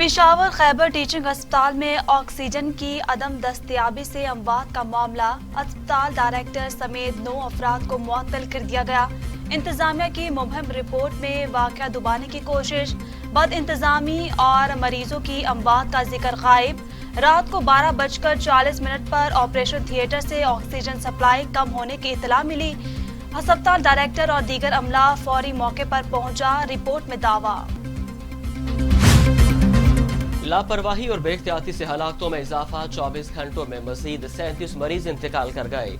Peshawar Khyber teaching अस्पताल में oxygen की अदम दस्तयाबी से अमवात का मामला। अस्पताल डायरेक्टर समेत 9 अफराद को मुअत्तल कर दिया गया। इंतजामिया की मुबहम रिपोर्ट में वाक़या दबाने की कोशिश, बद इंतजामी और मरीजों की अमवात का जिक्र गायब। रात को 12:40 पर ऑपरेशन थिएटर से ऑक्सीजन सप्लाई कम होने की इत्तला मिली। अस्पताल डायरेक्टर और दीगर अमला फौरी मौके पर पहुंचा। रिपोर्ट में दावा। लापरवाही और बेइख्तियाती से हलाकतों में इजाफा। 24 घंटों में मजीद 37 मरीज इंतकाल कर गए।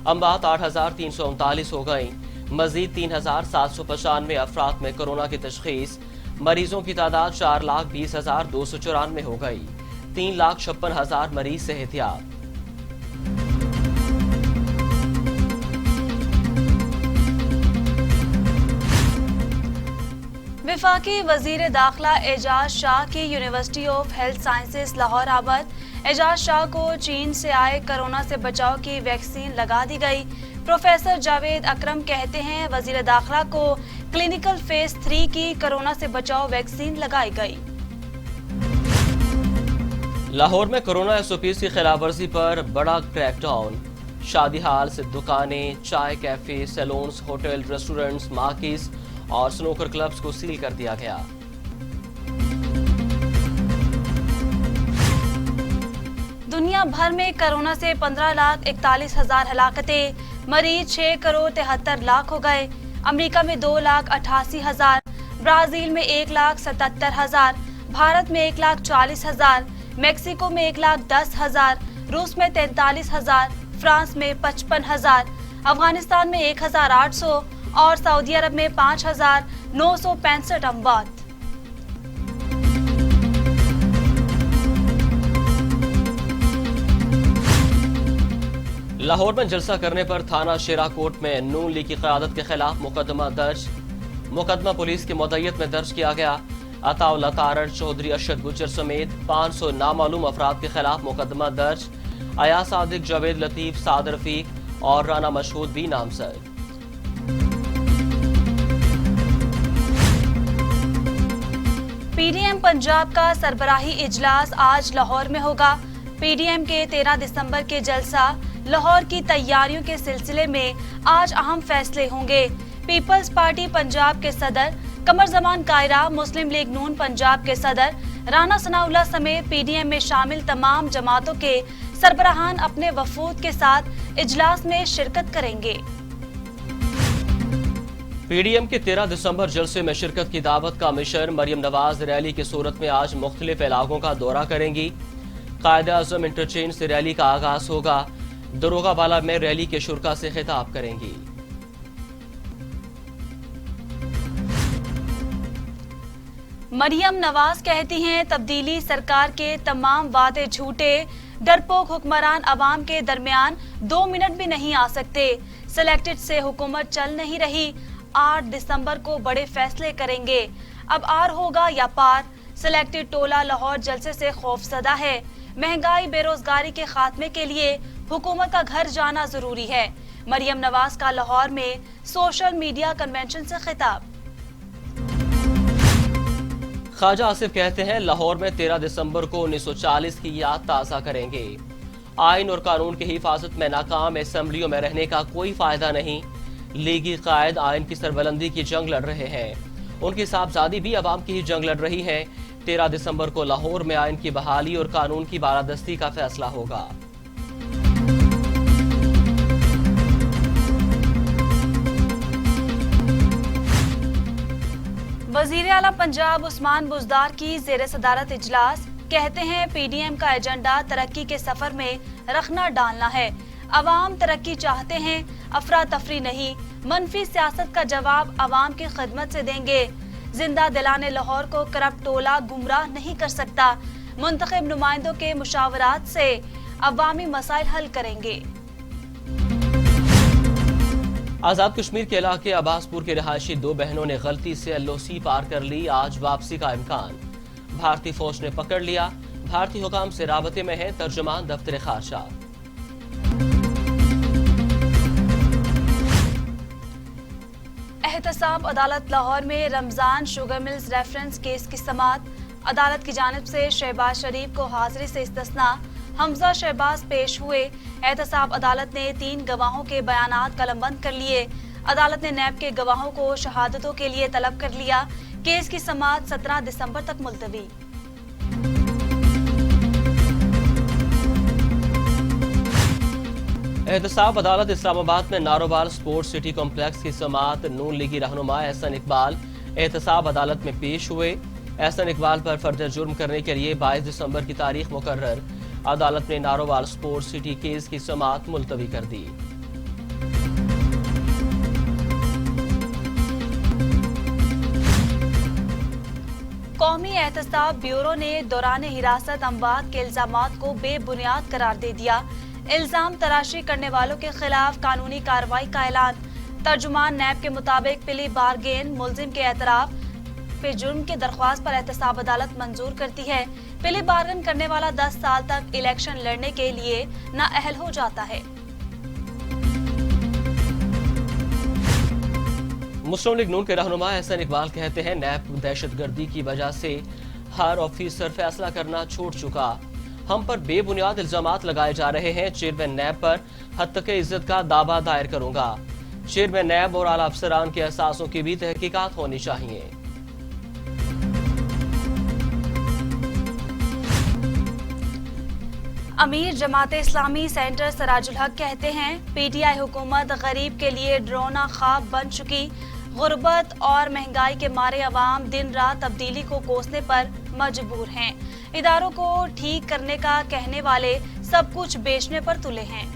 अमवात 8,339 हो गई। मजीद 3,795 अफराद में कोरोना की तशखीस। मरीजों की तादाद 4,20,294 हो गई। 3,56,000 मरीज सेहतियाब। वफाकी वजीर दाखिला एजाज शाह की university of health sciences Lahore आमद। एजाज शाह को चीन से आए कोरोना से बचाव की वैक्सीन लगा दी गई। प्रोफेसर जावेद अकरम कहते हैं वजीर दाखिला को क्लिनिकल फेज 3 की कोरोना से बचाव वैक्सीन लगाई गई। लाहौर में कोरोना एसओपीज की खिलाफवर्जी पर बड़ा क्रैकडाउन। शादी हाल से दुकानें, चाय cafe, saloons, hotel, restaurants, markets और स्नूकर क्लब्स को सील कर दिया गया। दुनिया भर में कोरोना से 15,41,000 हलाकतें। मरीज 6,73,00,000 हो गए। अमेरिका में 2,88,000, ब्राजील में 1,77,000, भारत में 1,40,000, मेक्सिको में 1,10,000, रूस में 43,000, फ्रांस में 55,000, अफगानिस्तान में 1,800 और सऊदी अरब में 5,965 अमवात। लाहौर में जलसा करने पर थाना शेराकोट में नून लीग की क़यादत के खिलाफ मुकदमा दर्ज। मुकदमा पुलिस की मुद्दत में दर्ज किया गया। अताउल्लाह तारड़, चौधरी अरशद गुज्जर समेत 500 नामालूम अफराद के खिलाफ मुकदमा दर्ज। अया सादिक, जावेद लतीफ, साद रफीक और राना मशहूद भी नामजद। पीडीएम पंजाब का सरबराही इजलास आज लाहौर में होगा। पीडीएम के 13 दिसंबर के जलसा लाहौर की तैयारियों के सिलसिले में आज अहम फैसले होंगे। पीपल्स पार्टी पंजाब के सदर कमर जमान कायरा, मुस्लिम लीग नून पंजाब के सदर राना सनाउल्लाह समेत पीडीएम में शामिल तमाम जमातों के सरबराहान अपने वफूद के साथ इजलास में शिरकत करेंगे। पीडीएम के 13 दिसंबर जलसे में शिरकत की दावत का मिशन मरियम नवाज रैली की सूरत में आज मुख्तलिफ इलाकों का दौरा करेंगी। कायद-ए-आज़म इंटरचेंज से रैली का आगाज होगा। दरोगा बाला में रैली के शुरका से खिताब करेंगी। मरियम नवाज कहती हैं तब्दीली सरकार के तमाम वादे झूठे। डरपोक हुक्मरान अवाम के दरमियान 2 मिनट भी नहीं आ सकते। सिलेक्टेड से हुकूमत चल नहीं रही। 8 दिसंबर को बड़े फैसले करेंगे। अब आर होगा या पार। सिलेक्टेड टोला लाहौर जलसे से खौफजदा है। महंगाई बेरोजगारी के खात्मे के लिए हुकूमत का घर जाना जरूरी है। मरियम नवाज का लाहौर में सोशल मीडिया कन्वेंशन से खिताब। ख्वाजा आसिफ कहते हैं लाहौर में 13 दिसंबर को 1940 की याद ताज़ा करेंगे। आइन और कानून की हिफाजत में नाकाम असेंबलियों में रहने का कोई फायदा नहीं। लीगी कायद आइन की सरबलंदी की जंग लड़ रहे हैं। उनकी साहबजादी भी अवाम की ही जंग लड़ रही है। 13 दिसंबर को लाहौर में आइन की बहाली और कानून की बालादस्ती का फैसला होगा। वजीर आला पंजाब उस्मान बुज़दार की ज़ेर सदारत इजलास। कहते हैं पीडीएम का एजेंडा तरक्की के सफर में रखना डालना है। अवाम तरक्की चाहते हैं, अफरा तफरी नहीं। मनफी सियासत का जवाब अवाम की खिदमत से देंगे। जिंदा दिलाने लाहौर को करप्ट टोला गुमराह नहीं कर सकता। मुंतखब नुमाइंदों के मुशावरात से अवामी मसाइल हल करेंगे। आजाद कश्मीर के इलाके अब्बासपुर के रहायशी 2 बहनों ने गलती से एलओसी पार कर ली। आज वापसी का इम्कान। भारतीय फौज ने पकड़ लिया। भारतीय हुकाम से राबते में है तर्जुमान दफ्तर खारजा। एहतसाब अदालत लाहौर में Ramzan sugar mills reference case की समाअत। अदालत की जानिब से शहबाज शरीफ को हाजिरी से इस्तिस्ना, हमजा शहबाज पेश हुए। एहतसाब अदालत ने 3 गवाहों के बयानात कलमबंद कर लिए। अदालत ने नैब के गवाहों को शहादतों के लिए तलब कर लिया। केस की समाअत 17 दिसंबर तक मुलतवी। एहतसाब अदालत इस्लामाबाद में नारोवाल स्पोर्ट्स सिटी कॉम्प्लेक्स की समाअत नून लीगी रहनुमा एहसन इकबाल एहतसाब अदालत में पेश हुए। एहसन इकबाल पर फर्द जुर्म करने के लिए 22 दिसंबर की तारीख मुकर्रर। अदालत ने नारोवाल स्पोर्ट्स सिटी केस की समाअत मुलतवी कर दी। कौमी एहतसाब ब्यूरो ने दौरान हिरासत अमवात के इल्जामात को बेबुनियाद करार दे दिया। इल्जाम तराशी करने वालों के खिलाफ कानूनी कार्रवाई का ऐलान। तर्जुमान नैब के मुताबिक पिली बारगेन मुलजिम के एतराफ पे जुर्म की दरख्वास्त पर एहतसाब अदालत मंजूर करती है। पिली बारगेन करने वाला 10 साल तक इलेक्शन लड़ने के लिए नाअहल हो जाता है। मुस्लिम लीग नून के रहनुमा एहसन इकबाल कहते हैं, नैब दहशतगर्दी की वजह से हर ऑफिसर फैसला करना छोड़ चुका। हम पर बेबुनियाद इल्जामात लगाए जा रहे हैं। चेयरमैन नैब पर हत्तके इज्जत का दावा दायर करूंगा। चेयरमैन नैब और आला अफसरान के एहसासों की भी तहकीकात होनी चाहिए। अमीर जमाते इस्लामी सेंटर सराजुल हक कहते हैं, पीटीआई हुकूमत गरीब के लिए डरोना ख्वाब बन चुकी। गुर्बत और महंगाई के मारे अवाम दिन रात तब्दीली को कोसने पर मजबूर हैं। इदारों को ठीक करने का कहने वाले सब कुछ बेचने पर तुले हैं।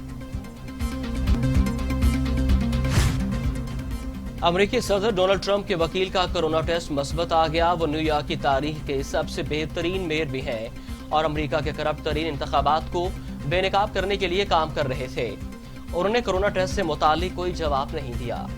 अमेरिकी सदर डोनाल्ड ट्रंप के वकील का कोरोना टेस्ट मुस्बत आ गया। वो न्यूयॉर्क की तारीख के सबसे बेहतरीन मेयर भी हैं और अमेरिका के करप्ट तरीन इंतखाबात को बेनकाब करने के लिए काम कर रहे थे। उन्होंने कोरोना टेस्ट से मुताल्लिक कोई जवाब नहीं दिया।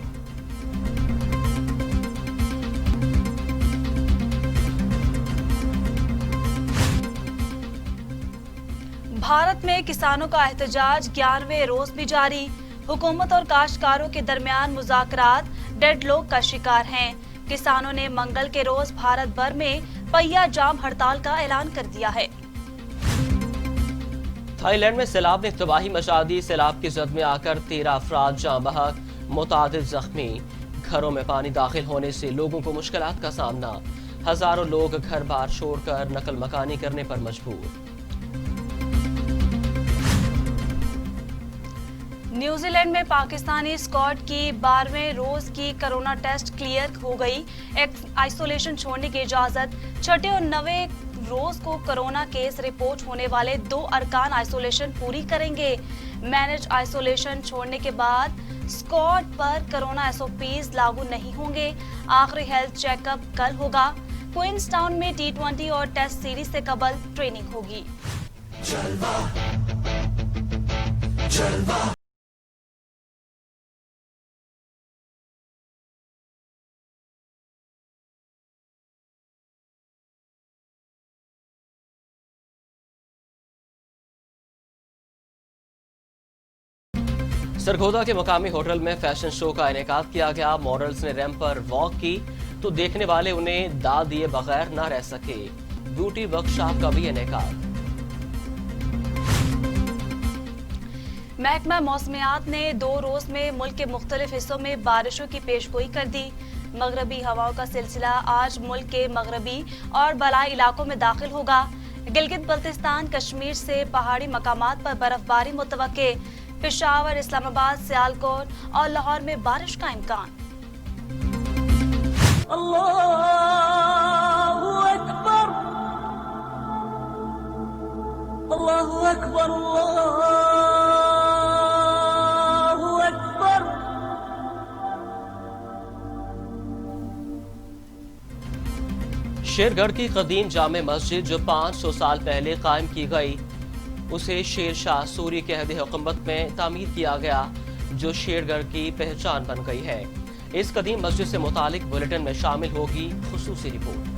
भारत में किसानों का एहतजाज 11वें रोज भी जारी। हुकूमत और काश्तकारों के दरमियान मुज़ाकरात डेडलॉक का शिकार हैं। किसानों ने मंगल के रोज भारत भर में पहिया जाम हड़ताल का ऐलान कर दिया है। थाईलैंड में सैलाब ने तबाही मचा दी। सैलाब की जद में आकर 13 अफराद जाँ बहक, मुतादिद जख्मी। घरों में पानी दाखिल होने से लोगों को मुश्किलात का सामना। हजारों लोग घर बार छोड़कर नकल मकानी करने पर मजबूर। न्यूजीलैंड में पाकिस्तानी स्क्वाड की 12वें रोज की कोरोना टेस्ट क्लियर हो गई। आइसोलेशन छोड़ने की इजाजत। 6ठे और 9वें रोज को कोरोना केस रिपोर्ट होने वाले 2 अरकान आइसोलेशन पूरी करेंगे। मैनेज आइसोलेशन छोड़ने के बाद स्क्वाड पर कोरोना SOPs लागू नहीं होंगे। आखिरी हेल्थ चेकअप कल होगा। क्वींसटाउन में T20 और टेस्ट सीरीज से कबल ट्रेनिंग होगी। सरगोदा के मकामी होटल में फैशन शो का इनेकाद किया गया। मॉडल्स ने रैंप पर वॉक की तो देखने वाले उन्हें दाद दिए बगैर न रह सके। ब्यूटी वर्कशॉप का भी इनेकाद। महकमा मौसमियात ने 2 रोज में मुल्क के मुख्तलिफ हिस्सों में बारिशों की पेशगोई कर दी। मगरबी हवाओं का सिलसिला आज मुल्क के मगरबी और बलाई इलाकों में दाखिल होगा। गिलगित बल्तिस्तान कश्मीर से पहाड़ी मकामात पर बर्फबारी मुतवक्के। पेशावर, इस्लामाबाद, सियालकोट और लाहौर में बारिश का इम्कान। अल्लाहु अकबर, अल्लाहु अकबर, अल्लाहु अकबर। शेरगढ़ की कदीम जामे मस्जिद जो 500 साल पहले कायम की गई, उसे शेर शाह सूरी के अहद हुकूमत में तामीर किया गया, जो शेरगढ़ की पहचान बन गई है। इस कदीम मस्जिद से मुतालिक बुलेटिन में शामिल होगी खुसूसी रिपोर्ट।